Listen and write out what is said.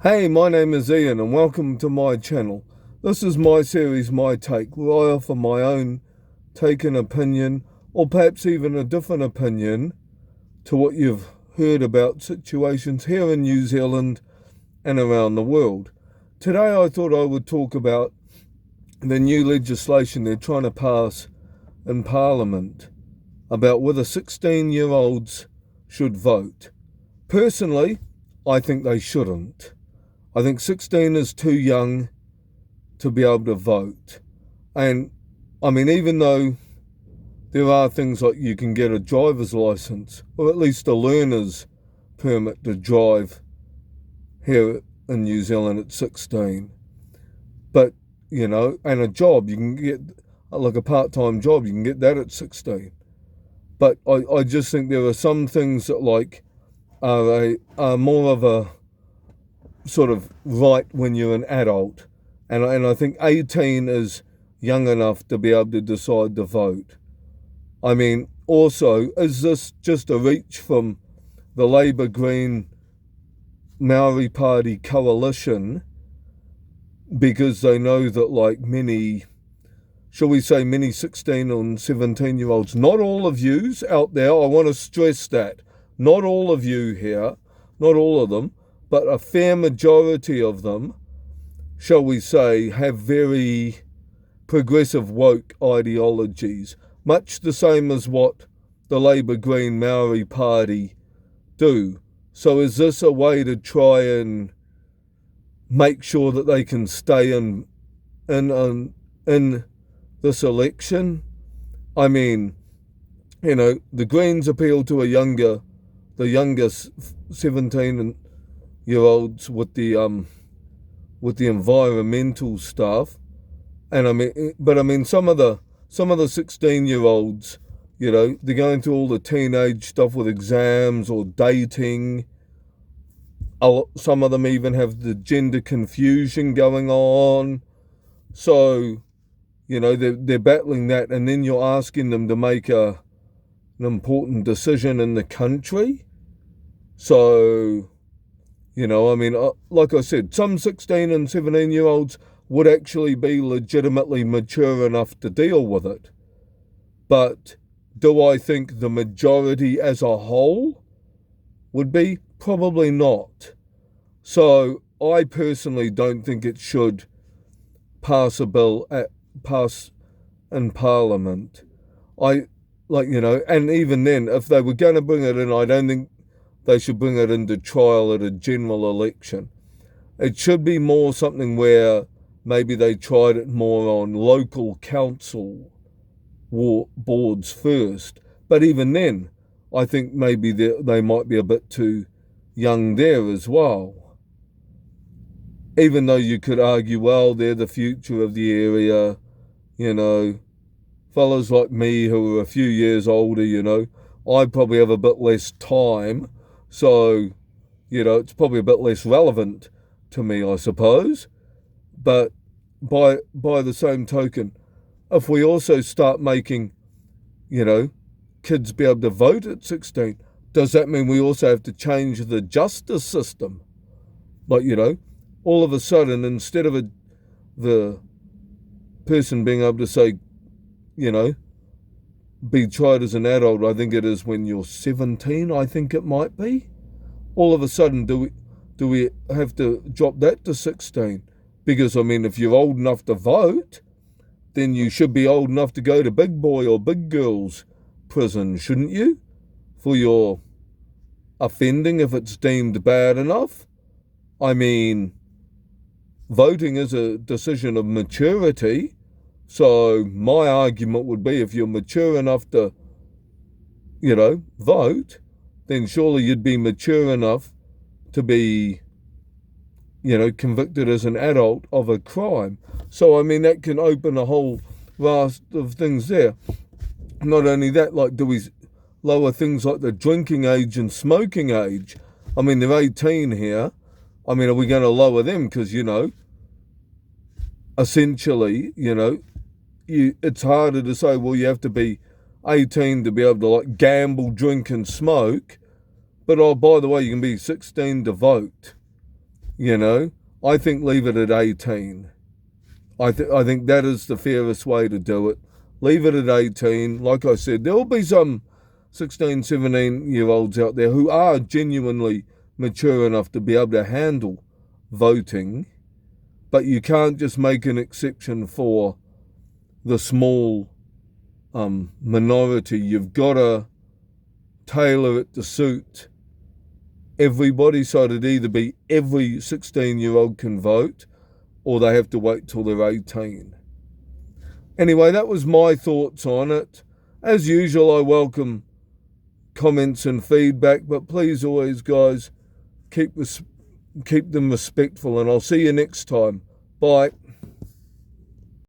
Hey, my name is Ian and welcome to my channel. This is my series, My Take, where I offer my own take and opinion, or perhaps even a different opinion to what you've heard about situations here in New Zealand and around the world. Today I thought I would talk about the new legislation they're trying to pass in Parliament about whether 16-year-olds should vote. Personally, I think they shouldn't. I think 16 is too young to be able to vote. And I mean, even though there are things like you can get a driver's license, or at least a learner's permit to drive here in New Zealand at 16. But, and a job, you can get like a part-time job, you can get that at 16. But I just think there are some things that are more of a sort of right when you're an adult. And I think 18 is young enough to be able to decide to vote. I mean, also, is this just a reach from the Labour Green Maori Party coalition because they know that many 16 and 17-year-olds, not all of yous out there, I want to stress that, not all of you here, not all of them, but a fair majority of them, shall we say, have very progressive woke ideologies, much the same as what the Labour Green Maori Party do. So is this a way to try and make sure that they can stay in this election? I mean, the Greens appeal to the youngest 17-year-olds with the environmental stuff, and I mean some of the 16-year-olds, they're going through all the teenage stuff with exams or dating. Some of them even have the gender confusion going on. So, they're battling that, and then you're asking them to make an important decision in the country. So, like I said, some 16 and 17-year-olds would actually be legitimately mature enough to deal with it. But do I think the majority as a whole would be? Probably not. So I personally don't think it should pass in Parliament. And even then, if they were going to bring it in, I don't think they should bring it into trial at a general election. It should be more something where maybe they tried it more on local council boards first. But even then, I think maybe they might be a bit too young there as well. Even though you could argue, well, they're the future of the area, fellas like me who are a few years older, I probably have a bit less time. So, it's probably a bit less relevant to me, I suppose. But by the same token, if we also start making, kids be able to vote at 16, does that mean we also have to change the justice system? All of a sudden, instead of the person being able to say, be tried as an adult, I think it is when you're 17, I think it might be. All of a sudden, do we have to drop that to 16? Because, if you're old enough to vote, then you should be old enough to go to big boy or big girl's prison, shouldn't you? For your offending if it's deemed bad enough. Voting is a decision of maturity. So my argument would be if you're mature enough to, vote, then surely you'd be mature enough to be, convicted as an adult of a crime. So, that can open a whole vast of things there. Not only that, do we lower things like the drinking age and smoking age? They're 18 here. Are we going to lower them? Because, essentially, it's harder to say, well, you have to be 18 to be able to gamble, drink and smoke. But, oh, by the way, you can be 16 to vote. You know, I think leave it at 18. I think that is the fairest way to do it. Leave it at 18. Like I said, there will be some 16, 17-year-olds out there who are genuinely mature enough to be able to handle voting, but you can't just make an exception for the small minority. You've got to tailor it to suit everybody, so it'd either be every 16-year-old can vote or they have to wait till they're 18. Anyway, that was my thoughts on it. As usual, I welcome comments and feedback, but please always, guys, keep them respectful, and I'll see you next time. Bye.